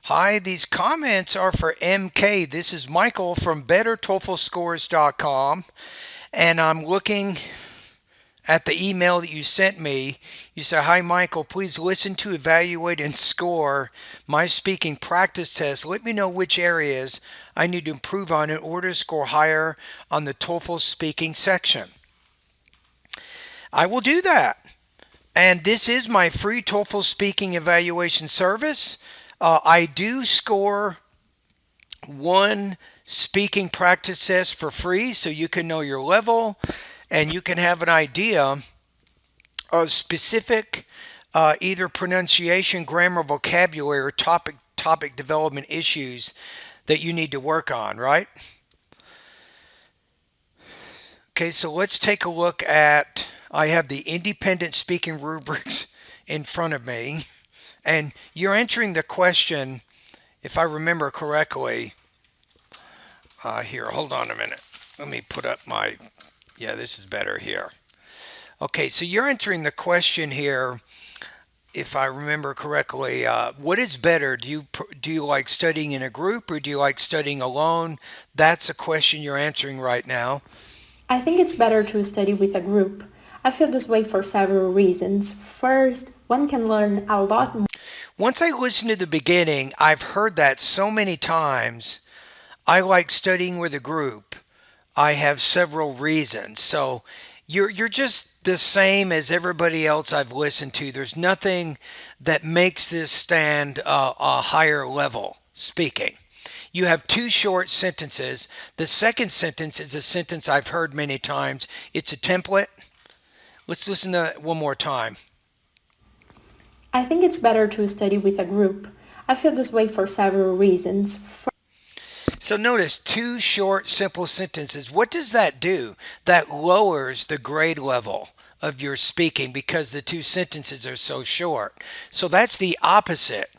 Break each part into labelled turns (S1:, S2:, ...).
S1: Hi, these comments are for MK. This is Michael from BetterTOEFLScores.com, and I'm looking at the email that you sent me. You say, "Hi, Michael. Please listen to, evaluate, and score my speaking practice test. Let me know which areas I need to improve on in order to score higher on the TOEFL speaking section." I will do that. And this is my free TOEFL speaking evaluation service. I do score one speaking practice test for free so you can know your level and you can have an idea of specific either pronunciation, grammar, vocabulary, or topic development issues that you need to work on, right? Okay, so let's take a look at, I have the independent speaking rubrics in front of me, and you're entering the question, if I remember correctly, here, hold on a minute. Let me put up my, yeah, this is better here. Okay, so you're entering the question here, if I remember correctly. What is better? Do you like studying in a group or do you like studying alone? That's a question you're answering right now.
S2: I think it's better to study with a group. I feel this way for several reasons. First, one can learn a lot more.
S1: Once I listen to the beginning, I've heard that so many times. I like studying with a group. I have several reasons. So you're just the same as everybody else I've listened to. There's nothing that makes this stand a higher level speaking. You have two short sentences. The second sentence is a sentence I've heard many times. It's a template. Let's listen to it one more time.
S2: I think it's better to study with a group. I feel this way for several reasons.
S1: So notice two short, simple sentences. What does that do? That lowers the grade level of your speaking because the two sentences are so short. So that's the opposite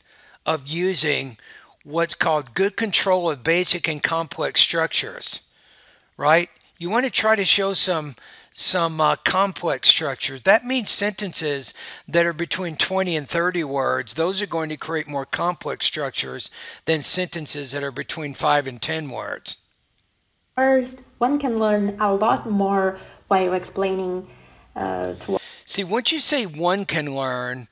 S1: of using what's called good control of basic and complex structures, right? You want to try to show some complex structures. That means sentences that are between 20 and 30 words. Those are going to create more complex structures than sentences that are between 5 and 10 words.
S2: First, one can learn a lot more while explaining to
S1: See, once you say one can learn,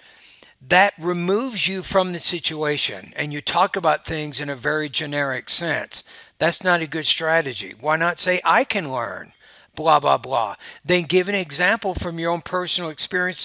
S1: that removes you from the situation and you talk about things in a very generic sense. That's not a good strategy. Why not say, I can learn? Blah, blah, blah. Then give an example from your own personal experience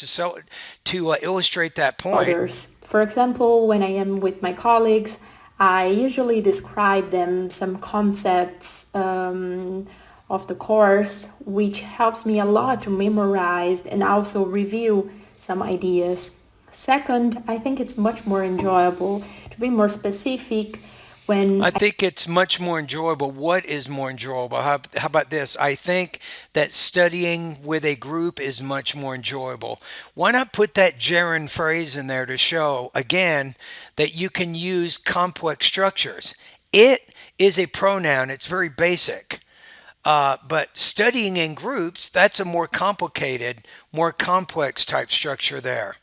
S1: to illustrate that point.
S2: others. For example, when I am with my colleagues, I usually describe them some concepts of the course, which helps me a lot to memorize and also review some ideas. Second, I think it's much more enjoyable to be more specific when
S1: I think it's much more enjoyable. What is more enjoyable? How about this? I think that studying with a group is much more enjoyable. Why not put that gerund phrase in there to show, again, that you can use complex structures? It is a pronoun, it's very basic. But studying in groups, that's a more complicated, more complex type structure there.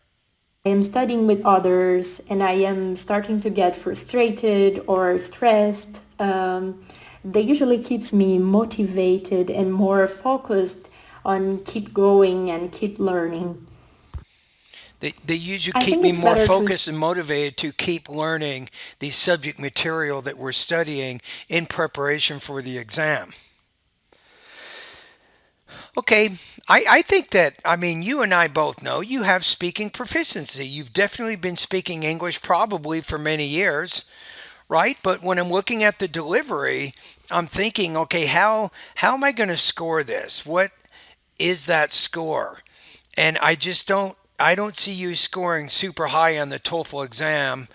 S2: I am studying with others and I am starting to get frustrated or stressed. That usually keeps me motivated and more focused on keep going and keep learning.
S1: They usually
S2: I
S1: keep
S2: think
S1: me
S2: it's
S1: more
S2: better to
S1: focused and motivated to keep learning the subject material that we're studying in preparation for the exam. Okay, I think that, I mean, you and I both know you have speaking proficiency. You've definitely been speaking English probably for many years, right? But when I'm looking at the delivery, I'm thinking, okay, how am I going to score this? What is that score? And I don't see you scoring super high on the TOEFL exam.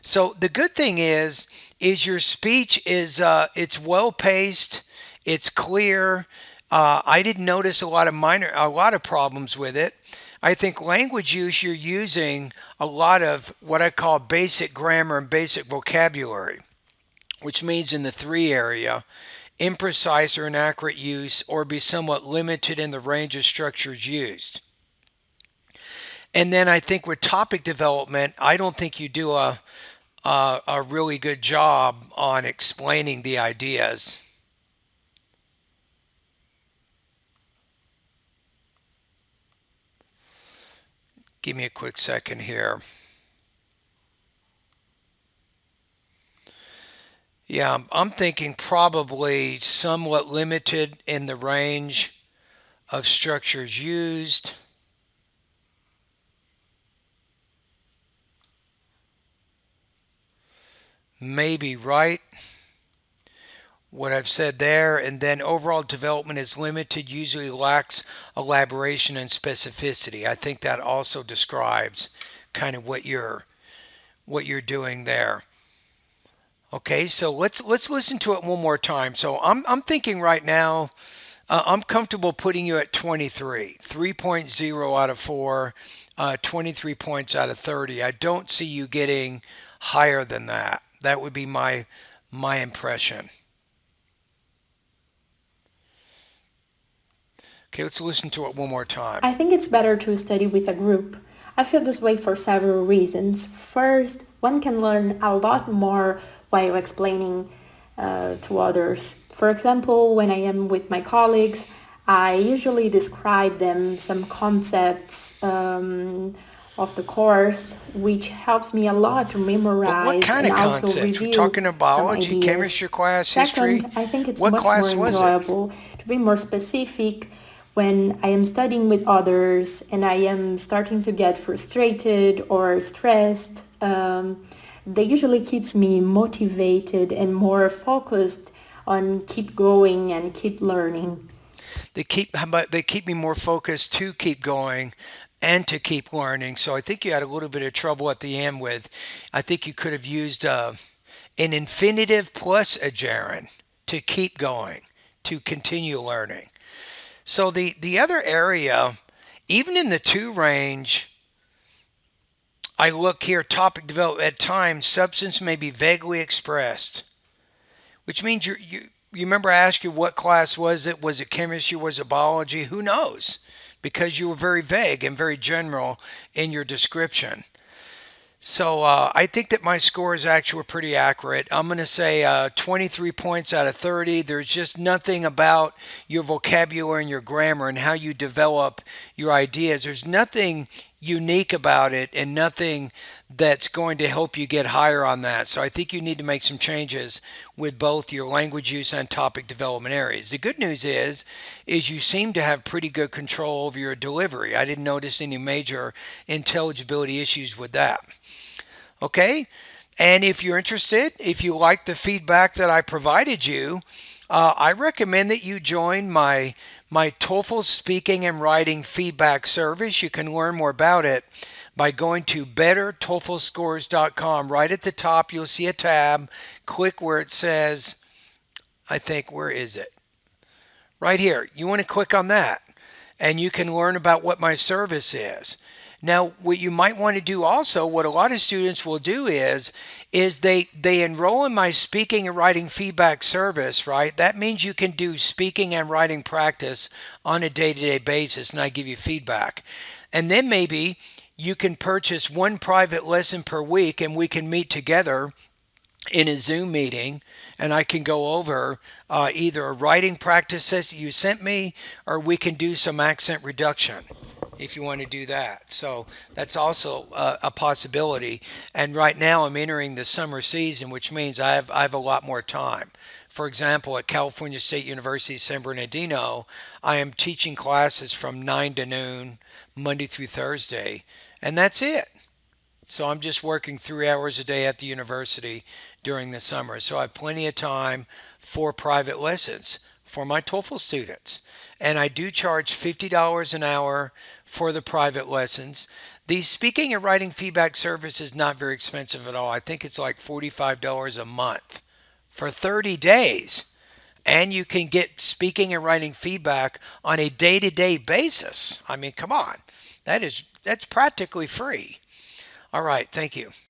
S1: So the good thing is your speech is it's well paced, it's clear. I didn't notice a lot of problems with it. I think language use, you're using a lot of what I call basic grammar and basic vocabulary, which means in the three area, imprecise or inaccurate use, or be somewhat limited in the range of structures used. And then I think with topic development, I don't think you do a really good job on explaining the ideas. Give me a quick second here. Yeah, I'm thinking probably somewhat limited in the range of structures used. Maybe right, what I've said there. And then overall development is limited, usually lacks elaboration and specificity. I think that also describes kind of what you're doing there. Okay, so let's listen to it one more time. So I'm thinking right now, I'm comfortable putting you at 23, 3.0 out of 4, 23 points out of 30. I don't see you getting higher than that. That would be my impression. Okay, let's listen to it one more time.
S2: I think it's better to study with a group. I feel this way for several reasons. First, one can learn a lot more while explaining to others. For example, when I am with my colleagues, I usually describe them some concepts of the course, which helps me a lot to
S1: But what
S2: memorize
S1: kind
S2: and
S1: of
S2: also
S1: concepts? We're
S2: review
S1: talking about
S2: some
S1: biology,
S2: ideas.
S1: chemistry class, history.
S2: Second, I think it's
S1: What
S2: much more
S1: class was it?
S2: enjoyable to be more specific when I am studying with others and I am starting to get frustrated or stressed. They usually keeps me motivated and more focused on keep going and keep learning.
S1: How about they keep me more focused to keep going and to keep learning. So I think you had a little bit of trouble at the end with, I think you could have used an infinitive plus a gerund to keep going, to continue learning. So the other area, even in the two range, I look here, topic development at times, substance may be vaguely expressed, which means you remember I asked you what class was it? Was it chemistry? Was it biology? Who knows? Because you were very vague and very general in your description. So I think that my scores actually were pretty accurate. I'm going to say 23 points out of 30. There's just nothing about your vocabulary and your grammar and how you develop your ideas. There's nothing unique about it and nothing that's going to help you get higher on that. So I think you need to make some changes with both your language use and topic development areas. The good news is you seem to have pretty good control over your delivery. I didn't notice any major intelligibility issues with that. Okay? And if you're interested, if you like the feedback that I provided you, I recommend that you join my TOEFL speaking and writing feedback service. You can learn more about it by going to bettertoeflscores.com. Right at the top, you'll see a tab. Click where it says, I think, where is it? Right here. You want to click on that and you can learn about what my service is. Now, what you might want to do also, what a lot of students will do is they enroll in my speaking and writing feedback service, right? That means you can do speaking and writing practice on a day-to-day basis, and I give you feedback. And then maybe you can purchase one private lesson per week, and we can meet together in a Zoom meeting, and I can go over either a writing practice that you sent me, or we can do some accent reduction if you want to do that. So that's also a possibility. And right now I'm entering the summer season, which means I have a lot more time. For example, at California State University San Bernardino, I am teaching classes from 9 to noon, Monday through Thursday, and that's it. So I'm just working 3 hours a day at the university during the summer. So I have plenty of time for private lessons for my TOEFL students. And I do charge $50 an hour for the private lessons. The speaking and writing feedback service is not very expensive at all. I think it's like $45 a month for 30 days. And you can get speaking and writing feedback on a day-to-day basis. I mean, come on. That's practically free. All right, thank you.